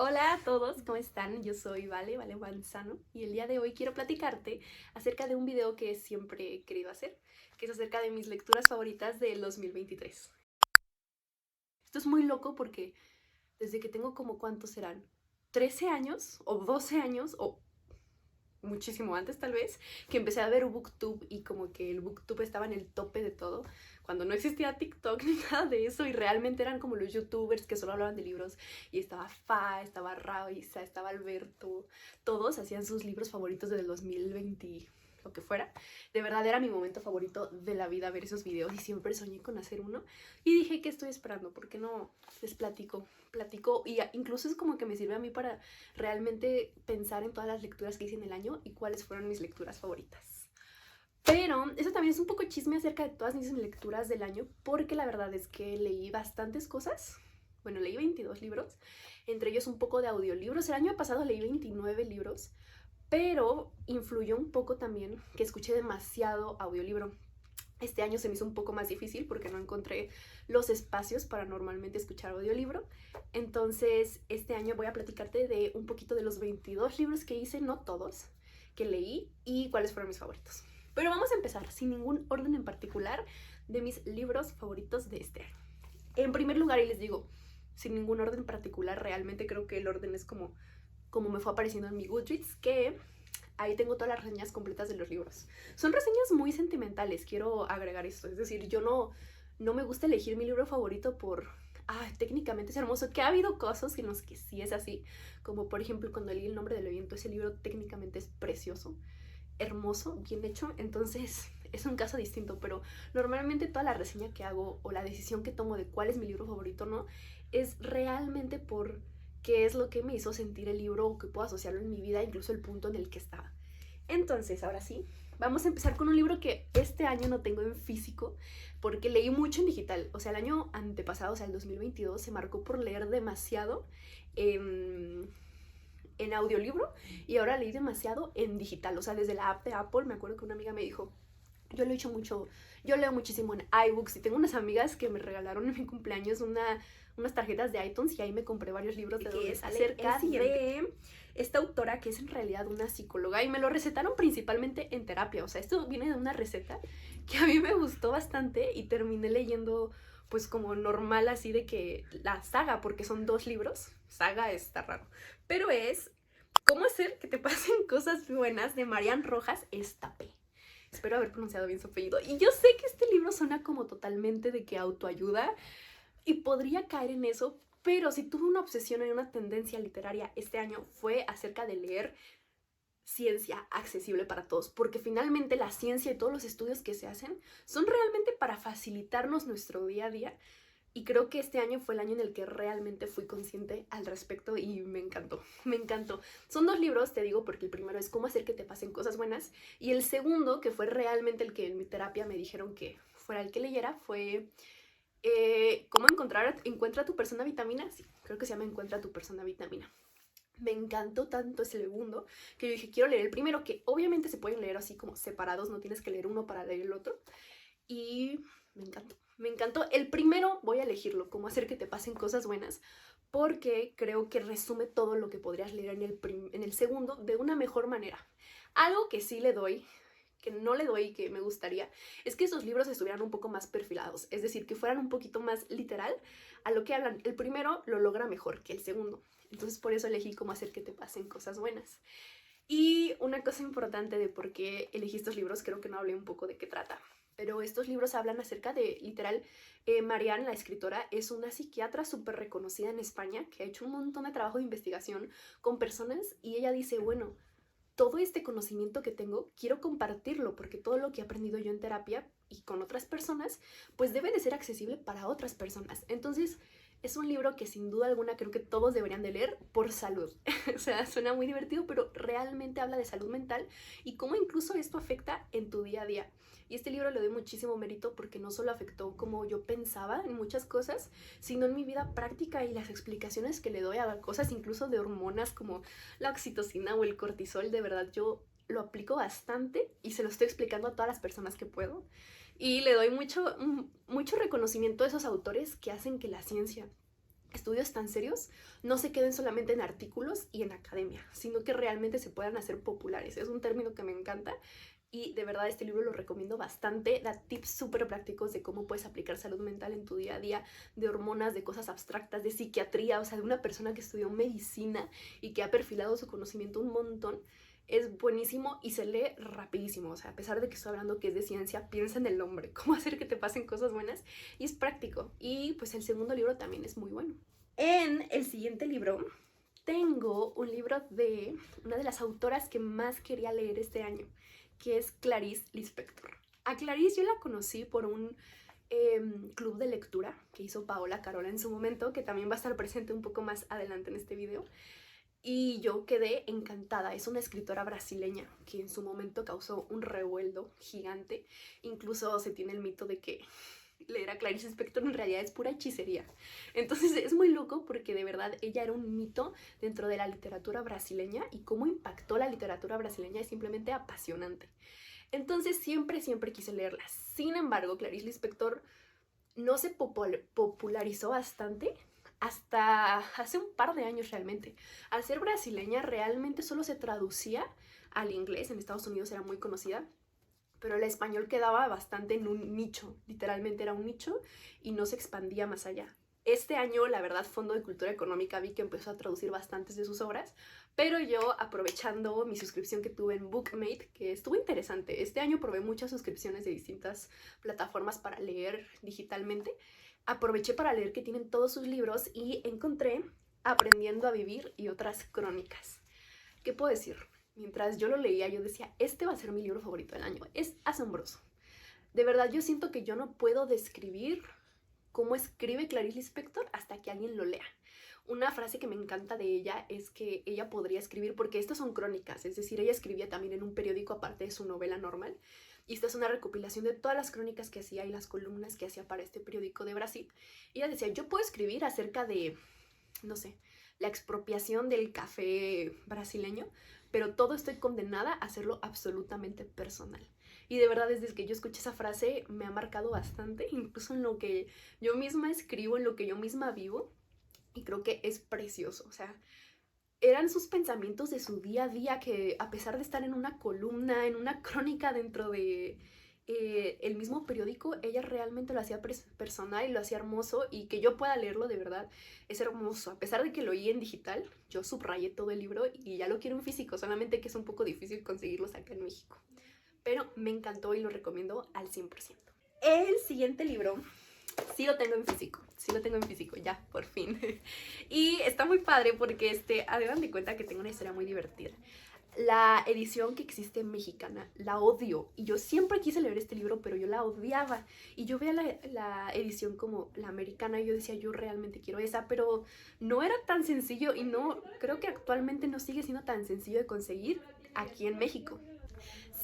Hola a todos, ¿cómo están? Yo soy Vale Manzano y el día de hoy quiero platicarte acerca de un video que siempre he querido hacer, que es acerca de mis lecturas favoritas del 2023. Esto es muy loco porque desde que tengo como, ¿cuántos serán? 13 años o 12 años o muchísimo antes tal vez, que empecé a ver BookTube y como que el BookTube estaba en el tope de todo, cuando no existía TikTok ni nada de eso y realmente eran como los youtubers que solo hablaban de libros y estaba Fa, estaba Raiza, estaba Alberto, todos hacían sus libros favoritos del 2020, lo que fuera. De verdad era mi momento favorito de la vida ver esos videos y siempre soñé con hacer uno y dije, ¿qué estoy esperando? ¿Por qué no les platico y incluso es como que me sirve a mí para realmente pensar en todas las lecturas que hice en el año y cuáles fueron mis lecturas favoritas. Pero eso también es un poco chisme acerca de todas mis lecturas del año, porque la verdad es que leí bastantes cosas. Bueno, leí 22 libros, entre ellos un poco de audiolibros. El año pasado leí 29 libros, pero influyó un poco también que escuché demasiado audiolibro. Este año se me hizo un poco más difícil porque no encontré los espacios para normalmente escuchar audiolibro. Entonces, este año voy a platicarte de un poquito de los 22 libros que hice, no todos, que leí y cuáles fueron mis favoritos. Pero vamos a empezar, sin ningún orden en particular, de mis libros favoritos de este año. En primer lugar, y les digo, sin ningún orden particular, realmente creo que el orden es como me fue apareciendo en mi Goodreads, que ahí tengo todas las reseñas completas de los libros. Son reseñas muy sentimentales, quiero agregar esto. Es decir, yo no me gusta elegir mi libro favorito por, técnicamente es hermoso, que ha habido casos en los que sí es así, como por ejemplo cuando leí El nombre del viento, ese libro técnicamente es precioso, hermoso, bien hecho, entonces es un caso distinto, pero normalmente toda la reseña que hago o la decisión que tomo de cuál es mi libro favorito, ¿no? Es realmente por qué es lo que me hizo sentir el libro o que puedo asociarlo en mi vida, incluso el punto en el que estaba. Entonces, ahora sí, vamos a empezar con un libro que este año no tengo en físico porque leí mucho en digital. O sea, el año antepasado, o sea, el 2022, se marcó por leer demasiado en audiolibro y ahora leí demasiado en digital. O sea, desde la app de Apple, me acuerdo que una amiga me dijo, yo lo he hecho mucho, yo leo muchísimo en iBooks y tengo unas amigas que me regalaron en mi cumpleaños unas tarjetas de iTunes y ahí me compré varios libros de que es acerca de esta autora que es en realidad una psicóloga y me lo recetaron principalmente en terapia. O sea, esto viene de una receta que a mí me gustó bastante y terminé leyendo pues como normal así de que la saga, porque son 2 libros, saga está raro, pero es ¿Cómo hacer que te pasen cosas buenas? De Marian Rojas Estapé. Espero haber pronunciado bien su apellido. Y yo sé que este libro suena como totalmente de que autoayuda y podría caer en eso, pero si tuve una obsesión y una tendencia literaria este año fue acerca de leer ciencia accesible para todos, porque finalmente la ciencia y todos los estudios que se hacen son realmente para facilitarnos nuestro día a día y creo que este año fue el año en el que realmente fui consciente al respecto y me encantó, me encantó. Son 2 libros, te digo, porque el primero es Cómo hacer que te pasen cosas buenas y el segundo, que fue realmente el que en mi terapia me dijeron que fuera el que leyera, fue Cómo encuentra tu persona vitamina. Sí, creo que se llama Encuentra tu persona vitamina. Me encantó tanto ese segundo que yo dije, quiero leer el primero, que obviamente se pueden leer así como separados, no tienes que leer uno para leer el otro. Y me encantó. Me encantó. El primero voy a elegirlo, Cómo hacer que te pasen cosas buenas, porque creo que resume todo lo que podrías leer en el segundo de una mejor manera. Algo que sí le doy, que no le doy y que me gustaría, es que esos libros estuvieran un poco más perfilados, es decir, que fueran un poquito más literal a lo que hablan. El primero lo logra mejor que el segundo, entonces por eso elegí Cómo hacer que te pasen cosas buenas. Y una cosa importante de por qué elegí estos libros, creo que no hablé un poco de qué trata, pero estos libros hablan acerca de, literal, Marianne, la escritora, es una psiquiatra súper reconocida en España que ha hecho un montón de trabajo de investigación con personas y ella dice, bueno, todo este conocimiento que tengo, quiero compartirlo porque todo lo que he aprendido yo en terapia y con otras personas, pues debe de ser accesible para otras personas. Entonces, es un libro que sin duda alguna creo que todos deberían de leer por salud. O sea, suena muy divertido, pero realmente habla de salud mental y cómo incluso esto afecta en tu día a día. Y este libro le doy muchísimo mérito porque no solo afectó como yo pensaba en muchas cosas, sino en mi vida práctica y las explicaciones que le doy a cosas incluso de hormonas como la oxitocina o el cortisol. De verdad, yo lo aplico bastante y se lo estoy explicando a todas las personas que puedo. Y le doy mucho reconocimiento a esos autores que hacen que la ciencia estudios tan serios no se queden solamente en artículos y en academia, sino que realmente se puedan hacer populares. Es un término que me encanta y de verdad este libro lo recomiendo bastante. Da tips súper prácticos de cómo puedes aplicar salud mental en tu día a día, de hormonas, de cosas abstractas, de psiquiatría, o sea, de una persona que estudió medicina y que ha perfilado su conocimiento un montón. Es buenísimo y se lee rapidísimo, o sea, a pesar de que estoy hablando que es de ciencia, piensa en el nombre, cómo hacer que te pasen cosas buenas, y es práctico. Y pues el segundo libro también es muy bueno. En el siguiente libro tengo un libro de una de las autoras que más quería leer este año, que es Clarice Lispector. A Clarice yo la conocí por un club de lectura que hizo Paola Carola en su momento, que también va a estar presente un poco más adelante en este video. Y yo quedé encantada. Es una escritora brasileña que en su momento causó un revuelo gigante. Incluso se tiene el mito de que leer a Clarice Lispector en realidad es pura hechicería. Entonces es muy loco porque de verdad ella era un mito dentro de la literatura brasileña y cómo impactó la literatura brasileña es simplemente apasionante. Entonces siempre quise leerla. Sin embargo, Clarice Lispector no se popularizó bastante hasta hace un par de años realmente. Al ser brasileña realmente solo se traducía al inglés, en Estados Unidos era muy conocida, pero el español quedaba bastante en un nicho, literalmente era un nicho y no se expandía más allá. Este año, la verdad, Fondo de Cultura Económica vi que empezó a traducir bastantes de sus obras, pero yo, aprovechando mi suscripción que tuve en Bookmate, que estuvo interesante, este año probé muchas suscripciones de distintas plataformas para leer digitalmente, aproveché para leer que tienen todos sus libros y encontré Aprendiendo a Vivir y otras crónicas. ¿Qué puedo decir? Mientras yo lo leía, yo decía, este va a ser mi libro favorito del año. Es asombroso. De verdad, yo siento que yo no puedo describir cómo escribe Clarice Lispector hasta que alguien lo lea. Una frase que me encanta de ella es que ella podría escribir, porque estas son crónicas, es decir, ella escribía también en un periódico aparte de su novela normal, y esta es una recopilación de todas las crónicas que hacía y las columnas que hacía para este periódico de Brasil. Y ella decía, yo puedo escribir acerca de, no sé, la expropiación del café brasileño, pero todo estoy condenada a hacerlo absolutamente personal. Y de verdad, desde que yo escuché esa frase, me ha marcado bastante, incluso en lo que yo misma escribo, en lo que yo misma vivo, y creo que es precioso. O sea, eran sus pensamientos de su día a día que, a pesar de estar en una columna, en una crónica dentro de el mismo periódico, ella realmente lo hacía personal y lo hacía hermoso, y que yo pueda leerlo de verdad es hermoso. A pesar de que lo oí en digital, yo subrayé todo el libro y ya lo quiero en físico, solamente que es un poco difícil conseguirlos acá en México. Pero me encantó y lo recomiendo al 100%. El siguiente libro sí lo tengo en físico, ya, por fin. Y está muy padre porque hagan de cuenta que tengo una historia muy divertida. La edición que existe mexicana, la odio. Y yo siempre quise leer este libro, pero yo la odiaba. Y yo veía la edición como la americana y yo decía, yo realmente quiero esa, pero no era tan sencillo y no, creo que actualmente no sigue siendo tan sencillo de conseguir aquí en México.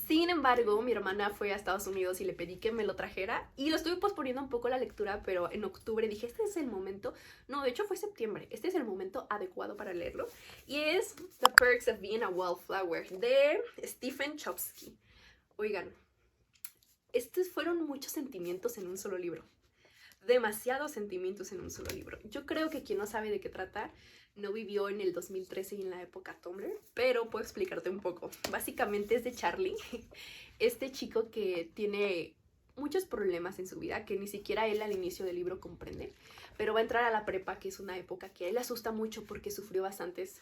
Sin embargo, mi hermana fue a Estados Unidos y le pedí que me lo trajera y lo estuve posponiendo un poco la lectura, pero en octubre dije, este es el momento, no, de hecho fue septiembre, este es el momento adecuado para leerlo, y es The Perks of Being a Wallflower de Stephen Chbosky. Oigan, estos fueron muchos sentimientos en un solo libro. Demasiados sentimientos en un solo libro. Yo creo que quien no sabe de qué trata no vivió en el 2013 y en la época Tumblr, pero puedo explicarte un poco. Básicamente es de Charlie, este chico que tiene muchos problemas en su vida, que ni siquiera él al inicio del libro comprende, pero va a entrar a la prepa, que es una época que a él le asusta mucho porque sufrió bastantes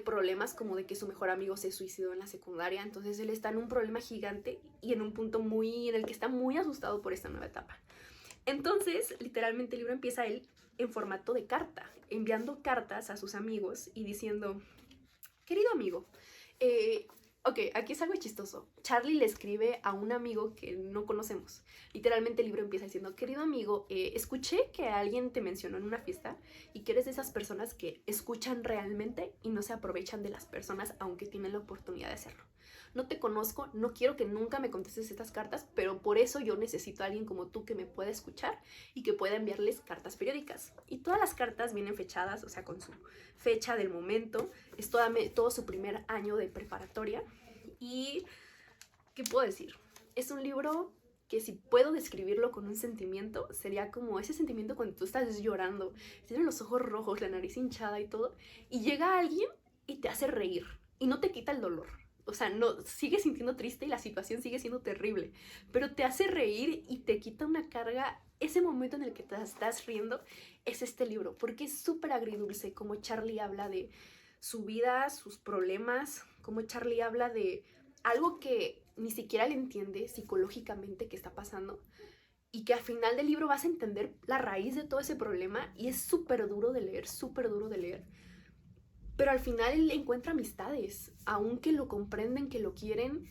problemas, como de que su mejor amigo se suicidó en la secundaria. Entonces él está en un problema gigante y en un punto en el que está muy asustado por esta nueva etapa. Entonces, literalmente el libro empieza él en formato de carta, enviando cartas a sus amigos y diciendo, querido amigo, ok, aquí es algo chistoso. Charlie le escribe a un amigo que no conocemos. Literalmente el libro empieza diciendo, querido amigo, escuché que alguien te mencionó en una fiesta y que eres de esas personas que escuchan realmente y no se aprovechan de las personas aunque tienen la oportunidad de hacerlo. No te conozco, no quiero que nunca me contestes estas cartas, pero por eso yo necesito a alguien como tú que me pueda escuchar y que pueda enviarles cartas periódicas. Y todas las cartas vienen fechadas, o sea, con su fecha del momento. Es todo su primer año de preparatoria. Y, ¿qué puedo decir? Es un libro que si puedo describirlo con un sentimiento, sería como ese sentimiento cuando tú estás llorando, tienes los ojos rojos, la nariz hinchada y todo, y llega alguien y te hace reír, y no te quita el dolor. O sea, no, sigues sintiendo triste y la situación sigue siendo terrible, pero te hace reír y te quita una carga. Ese momento en el que te estás riendo es este libro, porque es súper agridulce, como Charlie habla de su vida, sus problemas, como Charlie habla de algo que ni siquiera le entiende psicológicamente que está pasando y que al final del libro vas a entender la raíz de todo ese problema y es súper duro de leer, súper duro de leer. Pero al final él encuentra amistades, aunque lo comprenden, que lo quieren,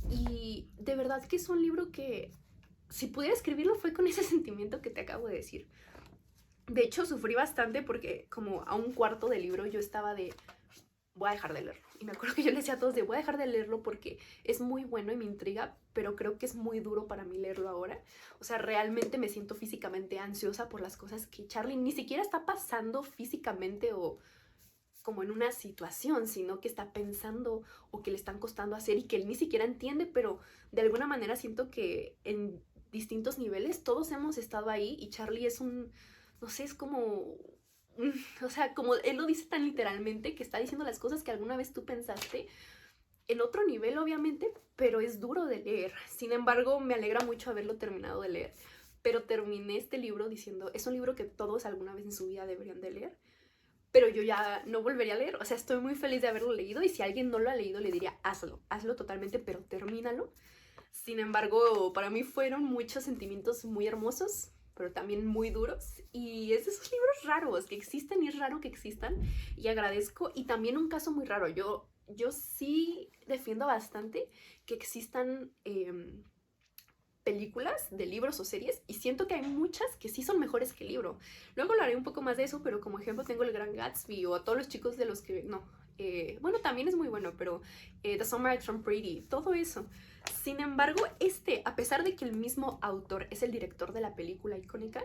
y de verdad que es un libro que si pudiera escribirlo fue con ese sentimiento que te acabo de decir. De hecho, sufrí bastante porque como a un cuarto del libro yo estaba de, voy a dejar de leerlo. Y me acuerdo que yo le decía a todos de, voy a dejar de leerlo porque es muy bueno y me intriga, pero creo que es muy duro para mí leerlo ahora. O sea, realmente me siento físicamente ansiosa por las cosas que Charlie ni siquiera está pasando físicamente o como en una situación, sino que está pensando o que le están costando hacer y que él ni siquiera entiende, pero de alguna manera siento que en distintos niveles todos hemos estado ahí y Charlie es un, no sé, es como, o sea, como él lo dice tan literalmente que está diciendo las cosas que alguna vez tú pensaste en otro nivel, obviamente, pero es duro de leer. Sin embargo, me alegra mucho haberlo terminado de leer, pero terminé este libro diciendo, es un libro que todos alguna vez en su vida deberían de leer, pero yo ya no volvería a leer. O sea, estoy muy feliz de haberlo leído y si alguien no lo ha leído le diría, hazlo totalmente, pero termínalo. Sin embargo, para mí fueron muchos sentimientos muy hermosos, pero también muy duros. Y es de esos libros raros que existen y es raro que existan y agradezco. Y también un caso muy raro, yo sí defiendo bastante que existan películas de libros o series y siento que hay muchas que sí son mejores que el libro. Luego hablaré un poco más de eso, pero como ejemplo tengo El Gran Gatsby o a todos los chicos de los que... No, bueno, también es muy bueno, pero The Summer I Turned Pretty, todo eso. Sin embargo, a pesar de que el mismo autor es el director de la película icónica,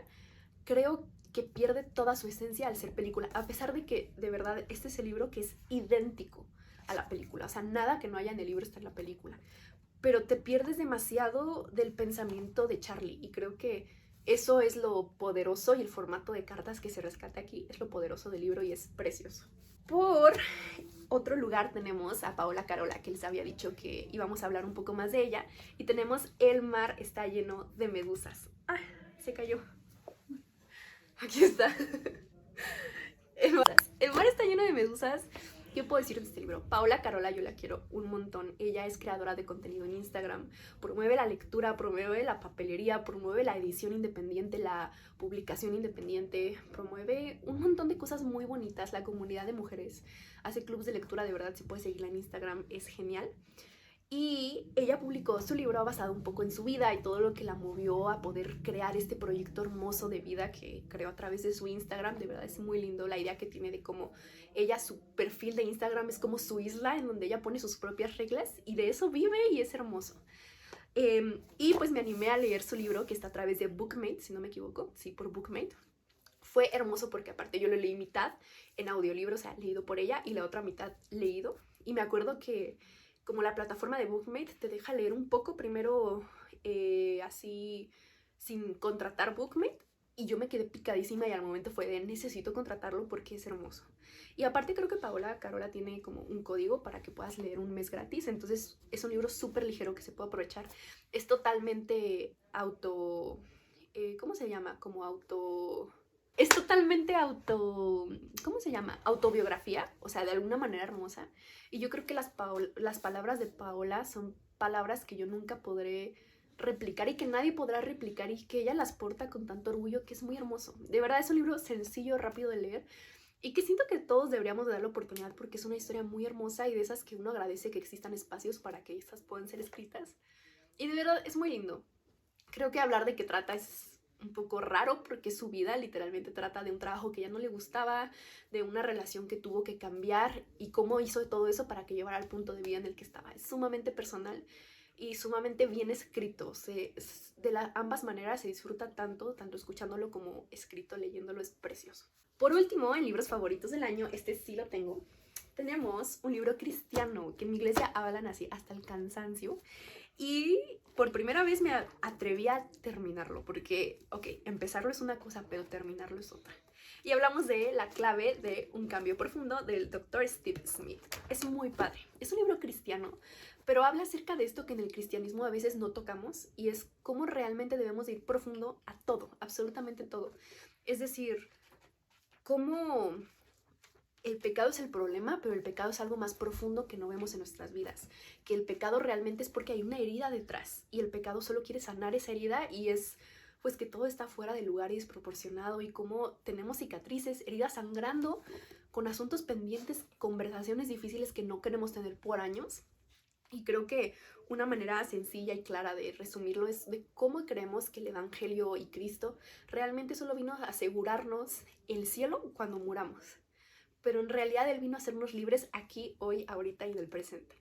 creo que pierde toda su esencia al ser película, a pesar de que, de verdad, este es el libro que es idéntico a la película. O sea, nada que no haya en el libro está en la película, pero te pierdes demasiado del pensamiento de Charlie y creo que eso es lo poderoso y el formato de cartas que se rescata aquí es lo poderoso del libro y es precioso. Por otro lugar tenemos a Paola Carola, que les había dicho que íbamos a hablar un poco más de ella, y tenemos El mar está lleno de medusas. ¡Ah! Se cayó. Aquí está. El mar está lleno de medusas. ¿Qué puedo decir de este libro? Paola Carola, yo la quiero un montón. Ella es creadora de contenido en Instagram, promueve la lectura, promueve la papelería, promueve la edición independiente, la publicación independiente, promueve un montón de cosas muy bonitas, la comunidad de mujeres, hace clubs de lectura, de verdad, si puedes seguirla en Instagram, es genial. Y ella publicó su libro basado un poco en su vida y todo lo que la movió a poder crear este proyecto hermoso de vida que creó a través de su Instagram. De verdad es muy lindo la idea que tiene de cómo ella, su perfil de Instagram es como su isla en donde ella pone sus propias reglas y de eso vive y es hermoso. Y pues me animé a leer su libro que está a través de Bookmate, si no me equivoco, sí, por Bookmate. Fue hermoso porque aparte yo lo leí mitad en audiolibro, o sea, leído por ella, y la otra mitad leído. Y me acuerdo que como la plataforma de Bookmate te deja leer un poco primero así sin contratar Bookmate, y yo me quedé picadísima y al momento fue de necesito contratarlo porque es hermoso. Y aparte creo que Paola Carola tiene como un código para que puedas leer un mes gratis, entonces es un libro súper ligero que se puede aprovechar. Es totalmente ¿cómo se llama? Como auto... Es totalmente ¿cómo se llama? Autobiografía, o sea, de alguna manera hermosa. Y yo creo que las palabras de Paola son palabras que yo nunca podré replicar y que nadie podrá replicar y que ella las porta con tanto orgullo que es muy hermoso. De verdad es un libro sencillo, rápido de leer y que siento que todos deberíamos de dar la oportunidad porque es una historia muy hermosa y de esas que uno agradece que existan espacios para que estas puedan ser escritas. Y de verdad es muy lindo. Creo que hablar de qué trata es un poco raro porque su vida literalmente trata de un trabajo que ya no le gustaba, de una relación que tuvo que cambiar y cómo hizo todo eso para que llegara al punto de vida en el que estaba. Es sumamente personal y sumamente bien escrito. Ambas maneras se disfruta tanto escuchándolo como escrito, leyéndolo, es precioso. Por último, en libros favoritos del año, este sí lo tengo, tenemos un libro cristiano que en mi iglesia hablan así hasta el cansancio. Y por primera vez me atreví a terminarlo, porque, ok, empezarlo es una cosa, pero terminarlo es otra. Y hablamos de La clave de un cambio profundo del Dr. Steve Smith. Es muy padre. Es un libro cristiano, pero habla acerca de esto que en el cristianismo a veces no tocamos, y es cómo realmente debemos ir profundo a todo, absolutamente todo. Es decir, cómo el pecado es el problema, pero el pecado es algo más profundo que no vemos en nuestras vidas. Que el pecado realmente es porque hay una herida detrás y el pecado solo quiere sanar esa herida, y es pues que todo está fuera de lugar y desproporcionado, y cómo tenemos cicatrices, heridas sangrando, con asuntos pendientes, conversaciones difíciles que no queremos tener por años. Y creo que una manera sencilla y clara de resumirlo es de cómo creemos que el Evangelio y Cristo realmente solo vino a asegurarnos el cielo cuando muramos, pero en realidad Él vino a hacernos libres aquí, hoy, ahorita y en el presente.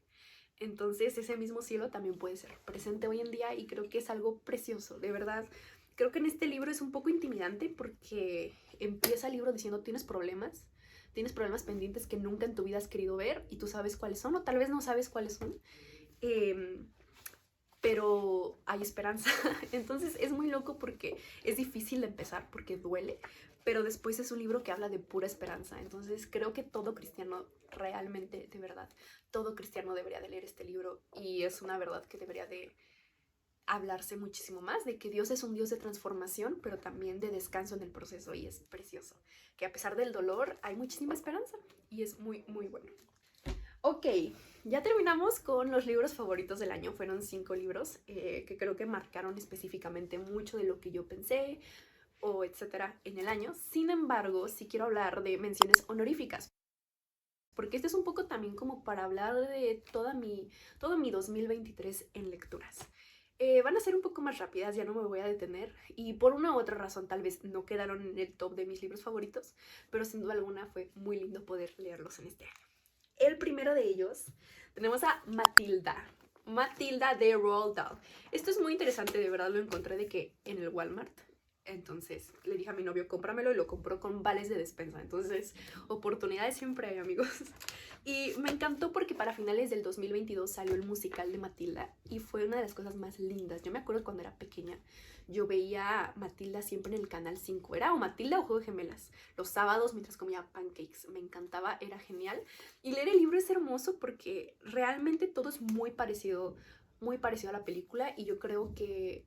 Entonces ese mismo cielo también puede ser presente hoy en día, y creo que es algo precioso, de verdad. Creo que en este libro es un poco intimidante porque empieza el libro diciendo tienes problemas pendientes que nunca en tu vida has querido ver, y tú sabes cuáles son, o tal vez no sabes cuáles son, pero hay esperanza. Entonces es muy loco porque es difícil de empezar, porque duele, pero después es un libro que habla de pura esperanza. Entonces creo que todo cristiano realmente, de verdad, todo cristiano debería de leer este libro, y es una verdad que debería de hablarse muchísimo más, de que Dios es un Dios de transformación, pero también de descanso en el proceso, y es precioso, que a pesar del dolor hay muchísima esperanza, y es muy, muy bueno. Ok, ya terminamos con los libros favoritos del año. Fueron 5 libros que creo que marcaron específicamente mucho de lo que yo pensé o etcétera en el año. Sin embargo, sí quiero hablar de menciones honoríficas, porque este es un poco también como para hablar de todo mi 2023 en lecturas. Van a ser un poco más rápidas, ya no me voy a detener, y por una u otra razón tal vez no quedaron en el top de mis libros favoritos, pero sin duda alguna fue muy lindo poder leerlos en este año. El primero de ellos tenemos a Matilda de Roald Dahl. Esto es muy interesante, de verdad lo encontré de que en el Walmart. Entonces le dije a mi novio, cómpramelo, y lo compró con vales de despensa. Entonces, oportunidades siempre hay, amigos. Y me encantó porque para finales del 2022 salió el musical de Matilda, y fue una de las cosas más lindas. Yo me acuerdo cuando era pequeña, yo veía a Matilda siempre en el canal 5. Era o Matilda o Juego de Gemelas. Los sábados mientras comía pancakes. Me encantaba, era genial. Y leer el libro es hermoso porque realmente todo es muy parecido a la película, y yo creo que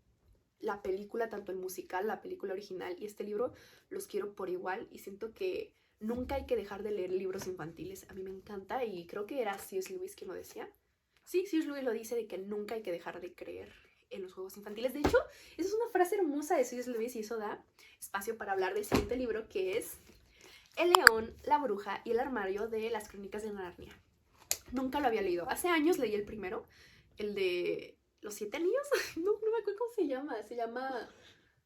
la película, tanto el musical, la película original y este libro, los quiero por igual, y siento que nunca hay que dejar de leer libros infantiles. A mí me encanta, y creo que era C.S. Lewis quien lo decía. Sí, C.S. Lewis lo dice, de que nunca hay que dejar de creer en los juegos infantiles. De hecho, esa es una frase hermosa de C.S. Lewis, y eso da espacio para hablar del siguiente libro, que es El león, la bruja y el armario de las crónicas de Narnia. Nunca lo había leído. Hace años leí el primero, el de los 7 anillos. No me acuerdo cómo se llama. Se llama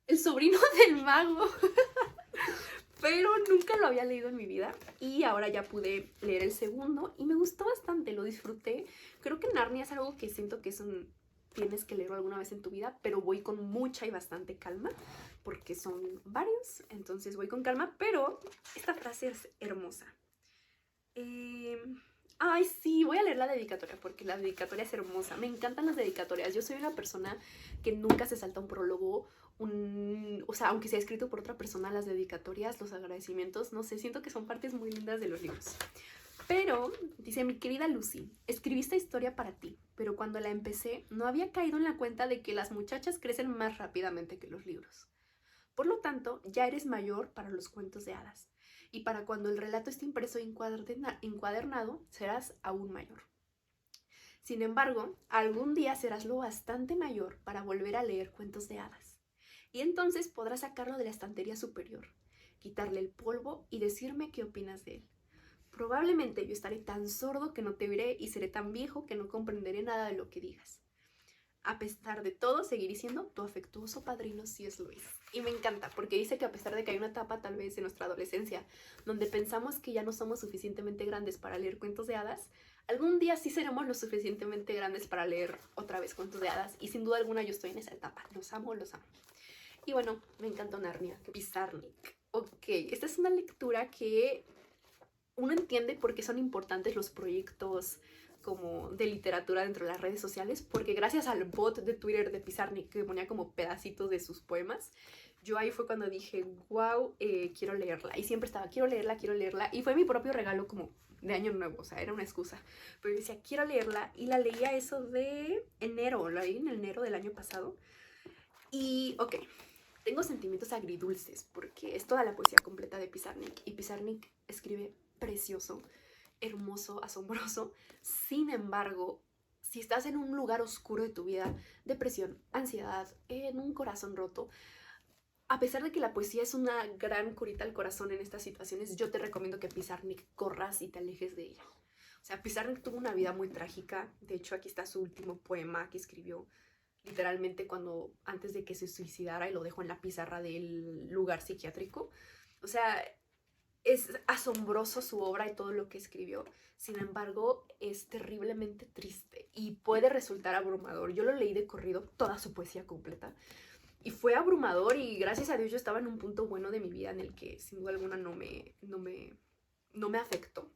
El sobrino del mago. Pero nunca lo había leído en mi vida, y ahora ya pude leer el segundo y me gustó bastante, lo disfruté. Creo que Narnia es algo que siento que tienes que leerlo alguna vez en tu vida, pero voy con mucha y bastante calma porque son varios, entonces voy con calma, pero esta frase es hermosa. Ay, sí, voy a leer la dedicatoria porque la dedicatoria es hermosa. Me encantan las dedicatorias. Yo soy una persona que nunca se salta un prólogo, o sea, aunque sea escrito por otra persona, las dedicatorias, los agradecimientos, no sé, siento que son partes muy lindas de los libros. Pero, dice mi querida Lucy, escribí esta historia para ti, pero cuando la empecé no había caído en la cuenta de que las muchachas crecen más rápidamente que los libros. Por lo tanto, ya eres mayor para los cuentos de hadas, y para cuando el relato esté impreso y encuadernado, serás aún mayor. Sin embargo, algún día serás lo bastante mayor para volver a leer cuentos de hadas, y entonces podrás sacarlo de la estantería superior, quitarle el polvo y decirme qué opinas de él. Probablemente yo estaré tan sordo que no te oiré, y seré tan viejo que no comprenderé nada de lo que digas. A pesar de todo, seguiré siendo tu afectuoso padrino C.S. Lewis. Y me encanta, porque dice que a pesar de que hay una etapa tal vez en nuestra adolescencia donde pensamos que ya no somos suficientemente grandes para leer cuentos de hadas, algún día sí seremos lo suficientemente grandes para leer otra vez cuentos de hadas, y sin duda alguna yo estoy en esa etapa. Los amo, los amo. Y bueno, me encantó Narnia, Pizarnik. Ok, esta es una lectura que uno entiende por qué son importantes los proyectos como de literatura dentro de las redes sociales, porque gracias al bot de Twitter de Pizarnik que ponía como pedacitos de sus poemas, yo ahí fue cuando dije, wow, quiero leerla. Y siempre estaba, quiero leerla, quiero leerla. Y fue mi propio regalo como de año nuevo, o sea, era una excusa. Pero yo decía, quiero leerla. Y la leía eso de enero, la leí en enero del año pasado. Y, ok, tengo sentimientos agridulces porque es toda la poesía completa de Pizarnik. Y Pizarnik escribe precioso, hermoso, asombroso. Sin embargo, si estás en un lugar oscuro de tu vida, depresión, ansiedad, en un corazón roto, a pesar de que la poesía es una gran curita al corazón en estas situaciones, yo te recomiendo que Pizarnik corras y te alejes de ella. O sea, Pizarnik tuvo una vida muy trágica. De hecho, aquí está su último poema que escribió literalmente cuando antes de que se suicidara y lo dejó en la pizarra del lugar psiquiátrico. O sea, es asombroso su obra y todo lo que escribió. Sin embargo, es terriblemente triste y puede resultar abrumador. Yo lo leí de corrido, toda su poesía completa. Y fue abrumador y gracias a Dios yo estaba en un punto bueno de mi vida en el que sin duda alguna no me afectó.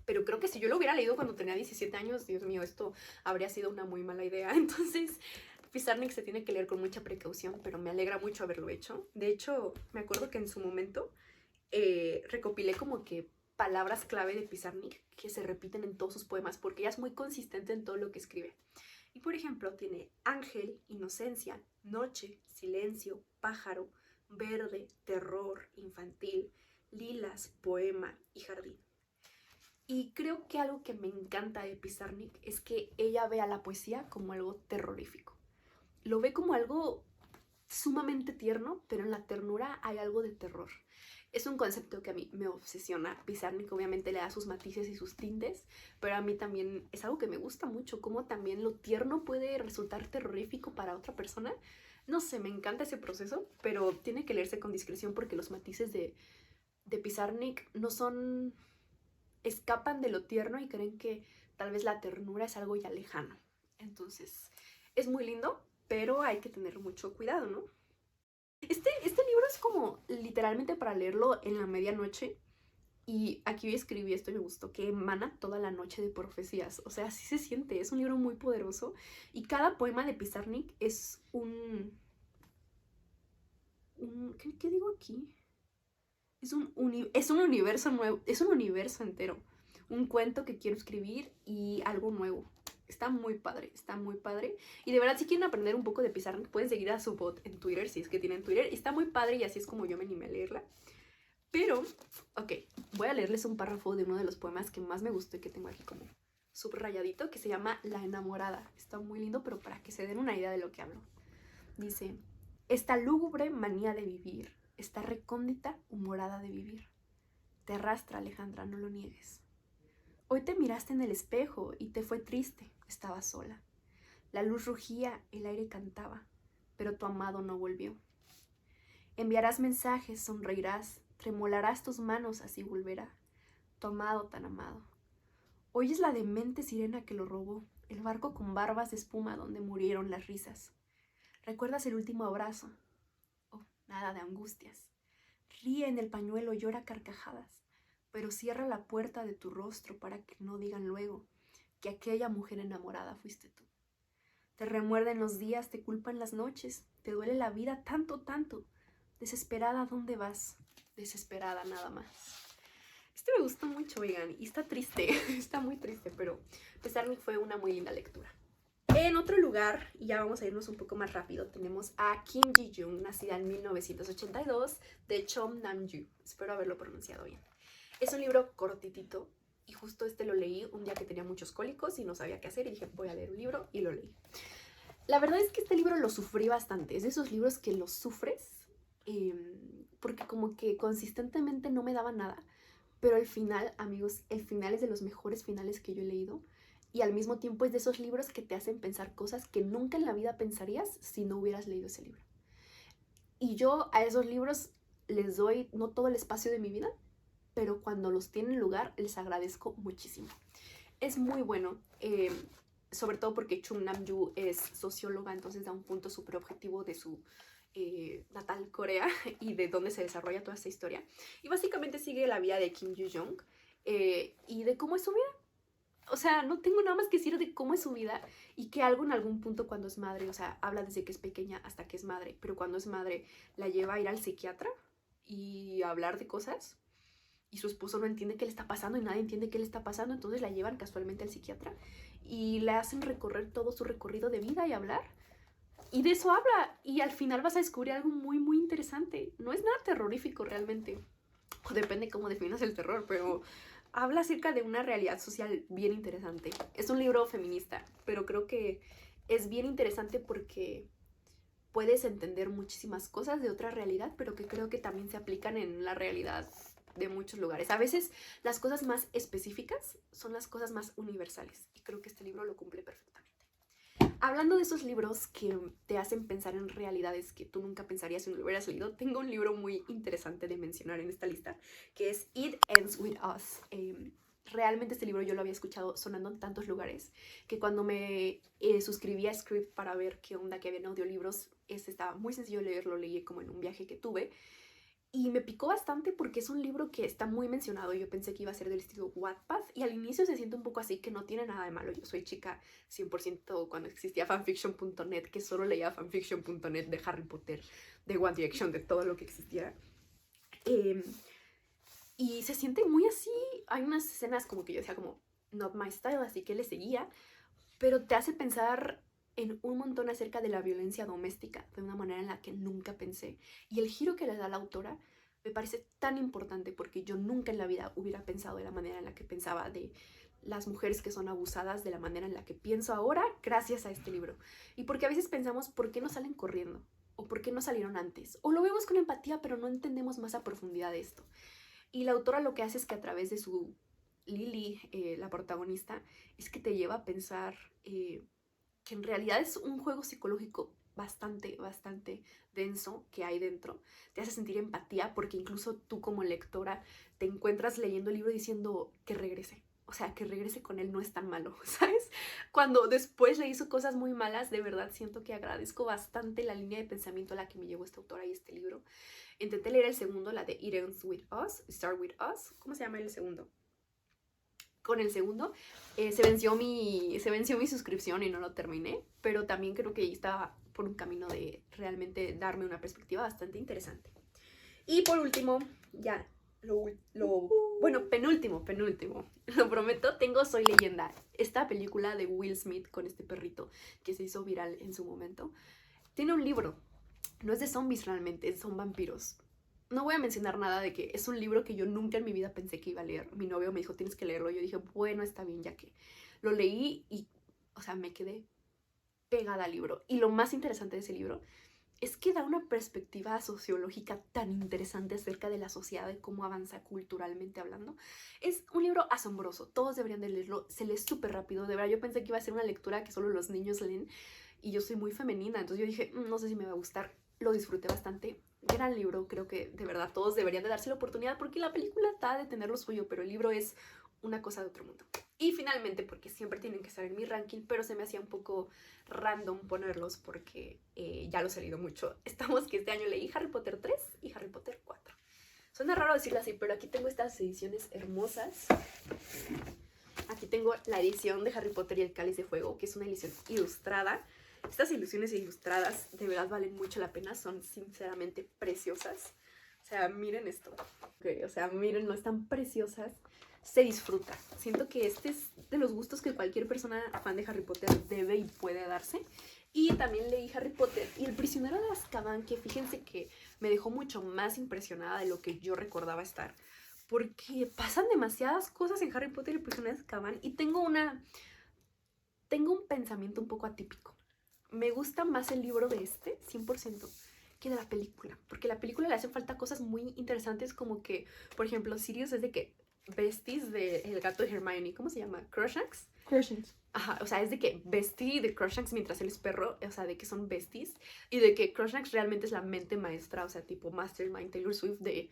Pero creo que si yo lo hubiera leído cuando tenía 17 años, Dios mío, esto habría sido una muy mala idea. Entonces, Pizarnik se tiene que leer con mucha precaución, pero me alegra mucho haberlo hecho. De hecho, me acuerdo que en su momento recopilé como que palabras clave de Pizarnik que se repiten en todos sus poemas porque ella es muy consistente en todo lo que escribe. Y por ejemplo, tiene ángel, inocencia, noche, silencio, pájaro, verde, terror, infantil, lilas, poema y jardín. Y creo que algo que me encanta de Pizarnik es que ella ve a la poesía como algo terrorífico. Lo ve como algo sumamente tierno, pero en la ternura hay algo de terror. Es un concepto que a mí me obsesiona. Pizarnik obviamente le da sus matices y sus tintes, pero a mí también es algo que me gusta mucho, cómo también lo tierno puede resultar terrorífico para otra persona. No sé, me encanta ese proceso, pero tiene que leerse con discreción porque los matices de Pizarnik no son... escapan de lo tierno y creen que tal vez la ternura es algo ya lejano. Entonces, es muy lindo, pero hay que tener mucho cuidado, ¿no? Este libro es como literalmente para leerlo en la medianoche. Y aquí escribí esto y me gustó, que emana toda la noche de profecías. O sea, así se siente, es un libro muy poderoso. Y cada poema de Pizarnik es ¿qué digo aquí? Es un universo nuevo, es un universo entero. Un cuento que quiero escribir y algo nuevo. Está muy padre, está muy padre. Y de verdad, si quieren aprender un poco de Pizarnik, pueden seguir a su bot en Twitter, si es que tienen Twitter. Está muy padre y así es como yo me animé a leerla. Pero, ok, voy a leerles un párrafo de uno de los poemas que más me gustó y que tengo aquí como subrayadito, que se llama La enamorada. Está muy lindo, pero para que se den una idea de lo que hablo. Dice, esta lúgubre manía de vivir, esta recóndita humorada de vivir, te arrastra, Alejandra, no lo niegues. Hoy te miraste en el espejo y te fue triste, estabas sola. La luz rugía, el aire cantaba, pero tu amado no volvió. Enviarás mensajes, sonreirás, tremolarás tus manos, así volverá, tu amado tan amado. Oyes la demente sirena que lo robó, el barco con barbas de espuma donde murieron las risas. ¿Recuerdas el último abrazo? Oh, nada de angustias. Ríe en el pañuelo, llora carcajadas, pero cierra la puerta de tu rostro para que no digan luego que aquella mujer enamorada fuiste tú. Te remuerden los días, te culpan las noches, te duele la vida tanto, tanto. Desesperada, ¿dónde vas? Desesperada nada más. Este me gustó mucho, oigan, y está triste, está muy triste, pero Pizarnik fue una muy linda lectura. En otro lugar, y ya vamos a irnos un poco más rápido, tenemos a Kim Ji-yoon, nacida en 1982, de Chom Nam-ju. Espero haberlo pronunciado bien. Es un libro cortitito, y justo este lo leí un día que tenía muchos cólicos y no sabía qué hacer, y dije, voy a leer un libro, y lo leí. La verdad es que este libro lo sufrí bastante, es de esos libros que los sufres, porque como que consistentemente no me daba nada, pero el final, amigos, el final es de los mejores finales que yo he leído. Y al mismo tiempo es de esos libros que te hacen pensar cosas que nunca en la vida pensarías si no hubieras leído ese libro. Y yo a esos libros les doy no todo el espacio de mi vida, pero cuando los tienen lugar les agradezco muchísimo. Es muy bueno, sobre todo porque Chung Nam-ju es socióloga, entonces da un punto súper objetivo de su natal Corea y de dónde se desarrolla toda esta historia. Y básicamente sigue la vida de Kim Ji-young, y de cómo es su vida. O sea, no tengo nada más que decir de cómo es su vida y que algo en algún punto cuando es madre, o sea, habla desde que es pequeña hasta que es madre, pero cuando es madre la lleva a ir al psiquiatra y a hablar de cosas y su esposo no entiende qué le está pasando y nadie entiende qué le está pasando, entonces la llevan casualmente al psiquiatra y le hacen recorrer todo su recorrido de vida y hablar. Y de eso habla y al final vas a descubrir algo muy, muy interesante. No es nada terrorífico realmente, o depende cómo definas el terror, pero habla acerca de una realidad social bien interesante. Es un libro feminista, pero creo que es bien interesante porque puedes entender muchísimas cosas de otra realidad, pero que creo que también se aplican en la realidad de muchos lugares. A veces las cosas más específicas son las cosas más universales y creo que este libro lo cumple perfectamente. Hablando de esos libros que te hacen pensar en realidades que tú nunca pensarías si no lo hubieras leído, tengo un libro muy interesante de mencionar en esta lista, que es It Ends With Us. Realmente este libro yo lo había escuchado sonando en tantos lugares que cuando me suscribí a Script para ver qué onda que había en audiolibros, estaba muy sencillo de leer, lo leí como en un viaje que tuve. Y me picó bastante porque es un libro que está muy mencionado. Yo pensé que iba a ser del estilo Wattpad y al inicio se siente un poco así, que no tiene nada de malo. Yo soy chica 100% cuando existía fanfiction.net, que solo leía fanfiction.net de Harry Potter, de One Direction, de todo lo que existiera. Y se siente muy así. Hay unas escenas como que yo decía como, not my style, así que le seguía. Pero te hace pensar en un montón acerca de la violencia doméstica de una manera en la que nunca pensé. Y el giro que le da la autora me parece tan importante porque yo nunca en la vida hubiera pensado de la manera en la que pensaba de las mujeres que son abusadas, de la manera en la que pienso ahora gracias a este libro. Y porque a veces pensamos, ¿por qué no salen corriendo? ¿O por qué no salieron antes? O lo vemos con empatía, pero no entendemos más a profundidad de esto. Y la autora lo que hace es que a través de su Lily, la protagonista, es que te lleva a pensar que en realidad es un juego psicológico bastante, bastante denso que hay dentro. Te hace sentir empatía porque incluso tú como lectora te encuentras leyendo el libro diciendo que regrese. O sea, que regrese con él no es tan malo, ¿sabes? Cuando después le hizo cosas muy malas, de verdad siento que agradezco bastante la línea de pensamiento a la que me llevó esta autora y este libro. Intenté leer el segundo, la de It Ends With Us, Start With Us. ¿Cómo se llama el segundo? Con el segundo se venció mi suscripción y no lo terminé, pero también creo que estaba por un camino de realmente darme una perspectiva bastante interesante. Y por último, ya, bueno, penúltimo, lo prometo, tengo Soy Leyenda, esta película de Will Smith con este perrito que se hizo viral en su momento. Tiene un libro, no es de zombies realmente, son vampiros. No voy a mencionar nada de que es un libro que yo nunca en mi vida pensé que iba a leer. Mi novio me dijo, tienes que leerlo. Yo dije, bueno, está bien, ya que lo leí y, o sea, me quedé pegada al libro. Y lo más interesante de ese libro es que da una perspectiva sociológica tan interesante acerca de la sociedad y cómo avanza culturalmente hablando. Es un libro asombroso, todos deberían de leerlo, se lee súper rápido. De verdad, yo pensé que iba a ser una lectura que solo los niños leen y yo soy muy femenina, entonces yo dije, no sé si me va a gustar. Lo disfruté bastante. Gran libro, creo que de verdad todos deberían de darse la oportunidad porque la película está de tener lo suyo, pero el libro es una cosa de otro mundo. Y finalmente, porque siempre tienen que estar en mi ranking, pero se me hacía un poco random ponerlos porque ya los he leído mucho. Estamos que este año leí Harry Potter 3 y Harry Potter 4. Suena raro decirlo así, pero aquí tengo estas ediciones hermosas. Aquí tengo la edición de Harry Potter y el Cáliz de Fuego, que es una edición ilustrada. Estas ilusiones ilustradas de verdad valen mucho la pena, son sinceramente preciosas. O sea, miren esto. Okay, o sea, miren, no están preciosas. Se disfruta. Siento que este es de los gustos que cualquier persona fan de Harry Potter debe y puede darse. Y también leí Harry Potter y El Prisionero de Azkaban, que fíjense que me dejó mucho más impresionada de lo que yo recordaba estar. Porque pasan demasiadas cosas en Harry Potter y El Prisionero de Azkaban y tengo un pensamiento un poco atípico. Me gusta más el libro de 100%, que de la película. Porque a la película le hacen falta cosas muy interesantes como que, por ejemplo, Sirius es de que besties del gato de Hermione. ¿Cómo se llama? ¿Crookshanks? Crookshanks. Ajá, o sea, es de que bestie de Crookshanks mientras él es perro, o sea, de que son besties. Y de que Crookshanks realmente es la mente maestra, o sea, tipo Mastermind Taylor Swift de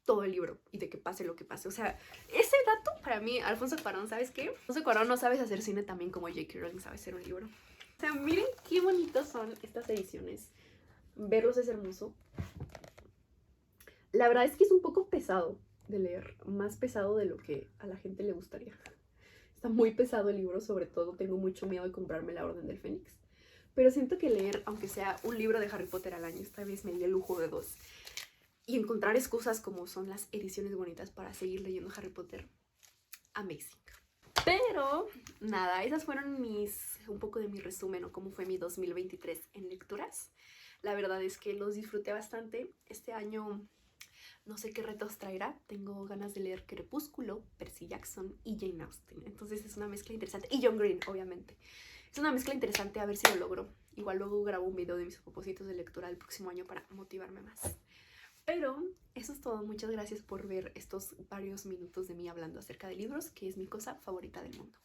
todo el libro y de que pase lo que pase. O sea, ese dato para mí, Alfonso Cuarón, ¿sabes qué? Alfonso Cuarón no sabes hacer cine también como J.K. Rowling sabe hacer un libro. O sea, miren qué bonitos son estas ediciones. Verlos es hermoso. La verdad es que es un poco pesado. de leer, más pesado de lo que a la gente le gustaría. Está muy pesado el libro, sobre todo tengo mucho miedo de comprarme La Orden del Fénix. Pero siento que leer, aunque sea un libro de Harry Potter al año, esta vez me di el lujo de 2. Y encontrar excusas como son las ediciones bonitas para seguir leyendo Harry Potter. Amazing. Pero nada, esas fueron un poco de mi resumen o cómo fue mi 2023 en lecturas. La verdad es que los disfruté bastante. Este año no sé qué retos traerá. Tengo ganas de leer Crepúsculo, Percy Jackson y Jane Austen. Entonces es una mezcla interesante. Y John Green, obviamente. Es una mezcla interesante, a ver si lo logro. Igual luego grabo un video de mis propósitos de lectura del próximo año para motivarme más. Pero eso es todo. Muchas gracias por ver estos varios minutos de mí hablando acerca de libros, que es mi cosa favorita del mundo.